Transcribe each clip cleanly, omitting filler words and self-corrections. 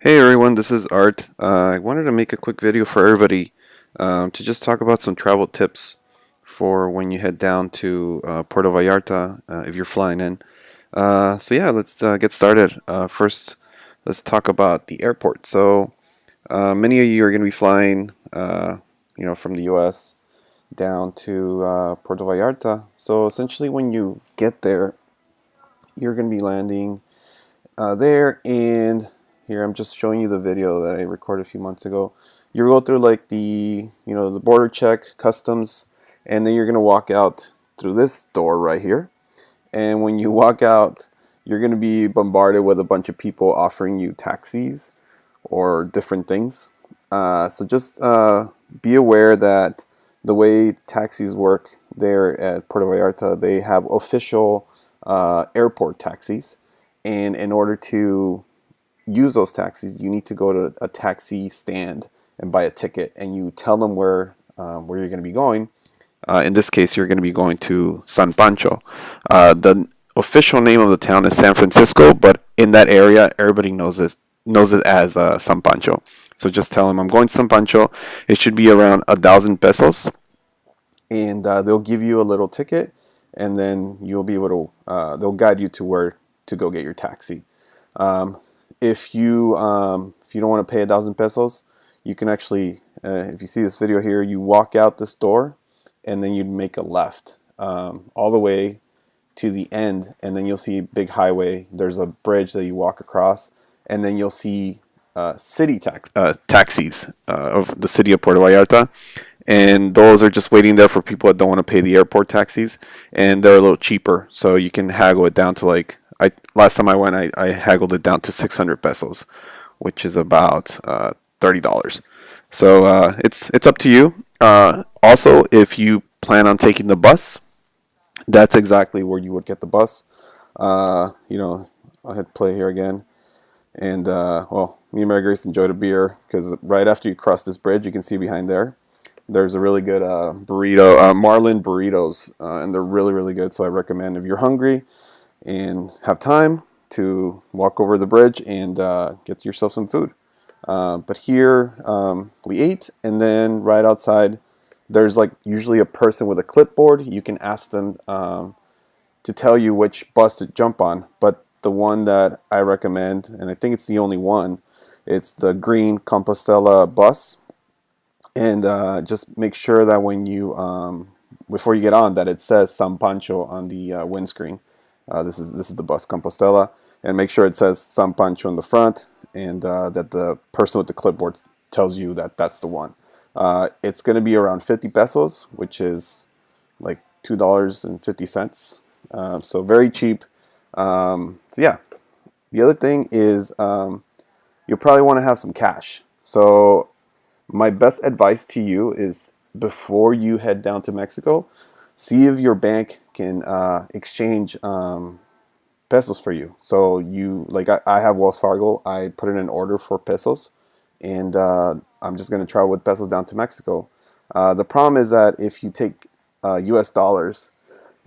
Hey everyone, this is Art. I wanted to make a quick video for everybody to just talk about some travel tips for when you head down to Puerto Vallarta if you're flying in. So yeah, let's get started. First, let's talk about the airport. Many of you are going to be flying, from the U.S. down to Puerto Vallarta. So essentially, when you get there, you're going to be landing there, and here I'm just showing you the video that I recorded a few months ago. You go through like the border check, customs, and then you're gonna walk out through this door right here. And when you walk out, you're gonna be bombarded with a bunch of people offering you taxis or different things. So just be aware that the way taxis work there at Puerto Vallarta, they have official airport taxis, and in order to use those taxis, you need to go to a taxi stand and buy a ticket, and you tell them where you're going to be going. In this case, you're going to be going to San Pancho. The official name of the town is San Francisco, but in that area, everybody knows it as San Pancho. So just tell them I'm going to San Pancho. It should be around 1,000 pesos, and they'll give you a little ticket, and then you'll be able to. They'll guide you to where to go get your taxi. Um, if you don't want to pay 1,000 pesos, you can actually, if you see this video here, you walk out this door, and then you'd make a left all the way to the end, and then you'll see a big highway. There's a bridge that you walk across, and then you'll see taxis of the city of Puerto Vallarta, and those are just waiting there for people that don't want to pay the airport taxis, and they're a little cheaper, so you can haggle it down to like last time I went, I haggled it down to 600 pesos, which is about $30. So it's up to you. Also, if you plan on taking the bus, that's exactly where you would get the bus. I'll hit play here again. And well, me and Mary Grace enjoyed a beer because right after you cross this bridge, you can see behind there, there's a really good burrito, Marlin burritos, and they're really, really good. So I recommend if you're hungry and have time to walk over the bridge and get yourself some food. But here we ate, and then right outside, there's like usually a person with a clipboard. You can ask them to tell you which bus to jump on. But the one that I recommend, and I think it's the only one, it's the green Compostela bus. And just make sure that when you before you get on, that it says San Pancho on the windscreen. This is the bus Compostela, and make sure it says San Pancho in the front, and that the person with the clipboard tells you that that's the one. It's going to be around 50 pesos, which is like $2.50. So very cheap. So yeah, the other thing is you'll probably want to have some cash. So my best advice to you is before you head down to Mexico, see if your bank can exchange pesos for you. So I have Wells Fargo. I put in an order for pesos, and I'm just going to travel with pesos down to Mexico. The problem is that if you take U.S. dollars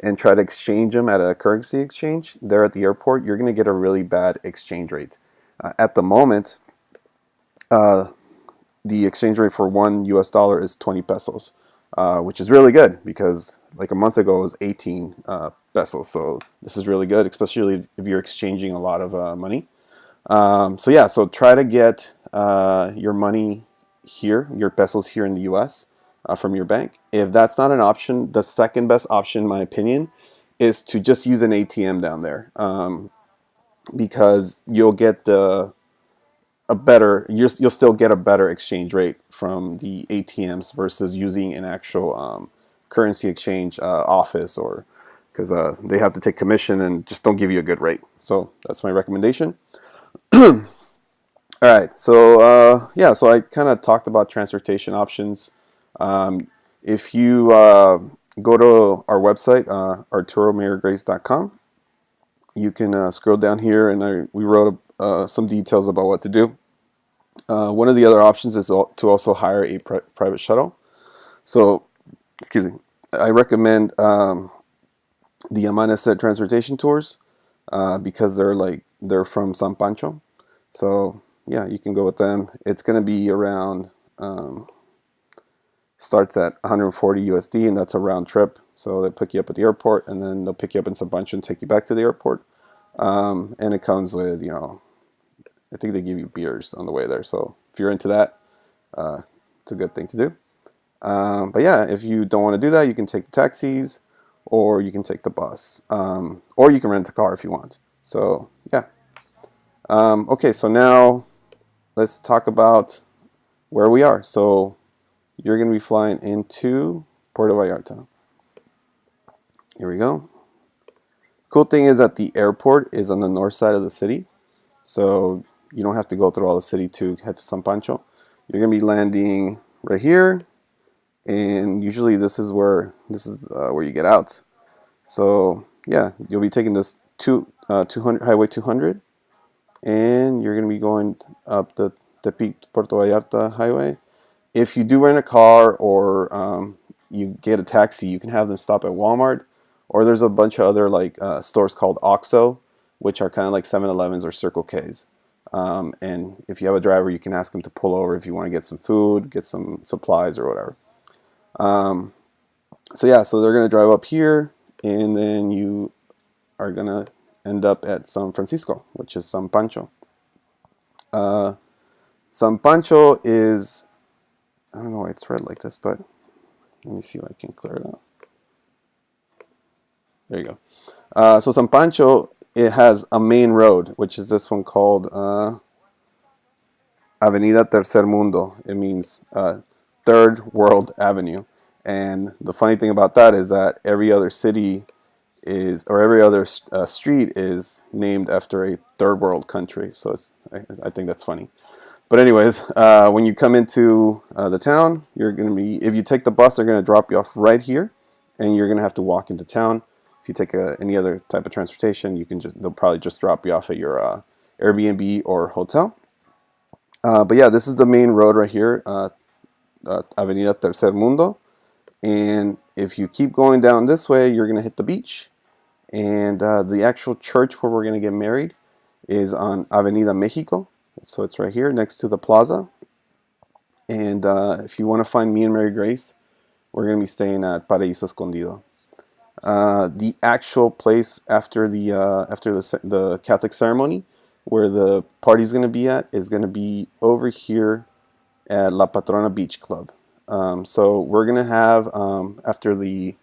and try to exchange them at a currency exchange there at the airport, you're going to get a really bad exchange rate. At the moment, uh, the exchange rate for one US dollar is 20 pesos, which is really good because like a month ago it was 18 pesos. So this is really good, especially if you're exchanging a lot of money. So yeah, so try to get your money here, your pesos here in the US from your bank. If that's not an option, the second best option, in my opinion, is to just use an ATM down there because you'll get you'll still get a better exchange rate from the ATMs versus using an actual currency exchange office, or because they have to take commission and just don't give you a good rate. So that's my recommendation. All right, so yeah, so I kind of talked about transportation options. If you go to our website, arturomarygrace.com, you can scroll down here, and we wrote some details about what to do. One of the other options is to also hire a private shuttle. So, excuse me, I recommend the Amanecer Transportation Tours because they're from San Pancho. So yeah, you can go with them. It's going to be around, starts at 140 USD, and that's a round trip. So they pick you up at the airport, and then they'll pick you up in San Pancho and take you back to the airport. And it comes with, I think they give you beers on the way there. So if you're into that, it's a good thing to do. But yeah, if you don't want to do that, you can take the taxis, or you can take the bus, or you can rent a car if you want. So yeah. Okay, so now let's talk about where we are. So you're going to be flying into Puerto Vallarta. Here we go. Cool thing is that the airport is on the north side of the city, so you don't have to go through all the city to head to San Pancho. You're going to be landing right here, and usually this is where you get out. So yeah, you'll be taking this 200 Highway 200, and you're going to be going up the Tepic Puerto Vallarta highway. If you do rent a car, or you get a taxi, you can have them stop at Walmart, or there's a bunch of other stores called OXXO, which are kind of like 7-Elevens or Circle K's. And if you have a driver, you can ask them to pull over if you want to get some food, get some supplies, or whatever. So yeah, so they're going to drive up here, and then you are going to end up at San Francisco, which is San Pancho. San Pancho is, I don't know why it's red like this, but let me see if I can clear it out. There you go. So San Pancho, it has a main road, which is this one called Avenida Tercer Mundo. It means Third World Avenue. And the funny thing about that is that every other city or every other street is named after a third world country. So I think that's funny. But anyways, when you come into the town, you're going to be, if you take the bus, they're going to drop you off right here, and you're going to have to walk into town. If you take any other type of transportation, they'll probably just drop you off at your Airbnb or hotel. But yeah, this is the main road right here, Avenida Tercer Mundo. And if you keep going down this way, you're going to hit the beach. And the actual church where we're going to get married is on Avenida Mexico. So it's right here next to the plaza. And if you want to find me and Mary Grace, we're going to be staying at Paraíso Escondido. The actual place after the Catholic ceremony, where the party's going to be at, is going to be over here at La Patrona Beach Club. So we're going to have, after the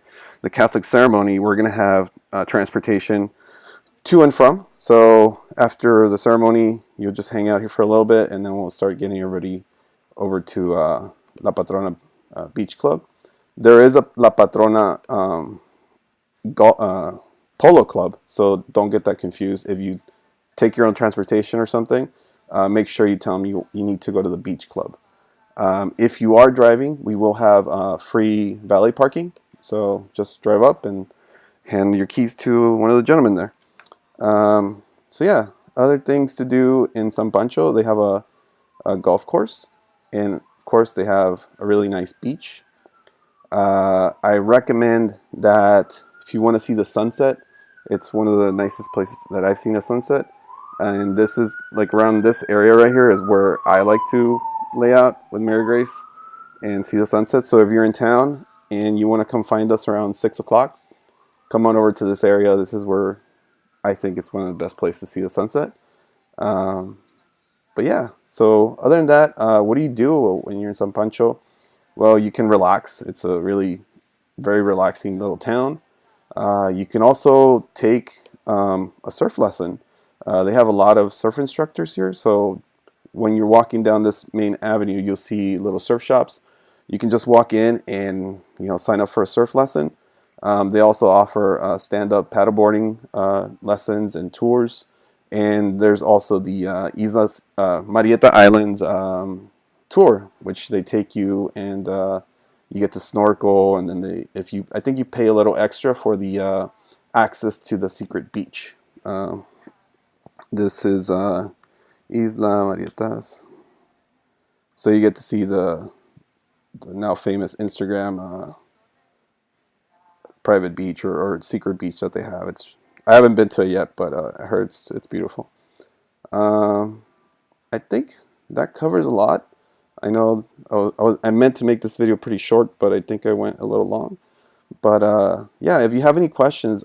Catholic ceremony, we're going to have transportation to and from. So after the ceremony, you'll just hang out here for a little bit, and then we'll start getting everybody over to La Patrona Beach Club. There is a La Patrona polo club, so don't get that confused. If you take your own transportation or something, make sure you tell them you need to go to the beach club. If you are driving, we will have free valet parking, so just drive up and hand your keys to one of the gentlemen there. So yeah, other things to do in San Pancho, they have a golf course, and of course they have a really nice beach. I recommend that if you want to see the sunset, it's one of the nicest places that I've seen a sunset. And this is like around this area right here is where I like to lay out with Mary Grace and see the sunset. So if you're in town and you want to come find us around 6 o'clock, come on over to this area. This is where I think it's one of the best places to see the sunset. But yeah, so other than that, what do you do when you're in San Pancho? Well, you can relax. It's a really very relaxing little town. You can also take a surf lesson. They have a lot of surf instructors here, so when you're walking down this main avenue, you'll see little surf shops. You can just walk in and sign up for a surf lesson. They also offer stand-up paddleboarding lessons and tours. And there's also the Islas, Marieta Islands tour, which they take you, and you get to snorkel. And then I think you pay a little extra for the access to the secret beach. This is Isla Marietas. So you get to see the now famous Instagram private beach or secret beach that they have. I haven't been to it yet, but I heard it's beautiful. I think that covers a lot. I know I meant to make this video pretty short, but I think I went a little long. But yeah, if you have any questions,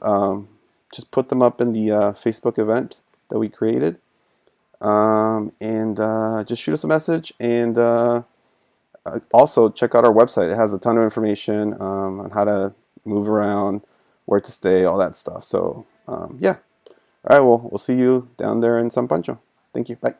just put them up in the Facebook event that we created. And just shoot us a message. And also check out our website. It has a ton of information on how to move around, where to stay, all that stuff. So yeah. All right, well, we'll see you down there in San Pancho. Thank you. Bye.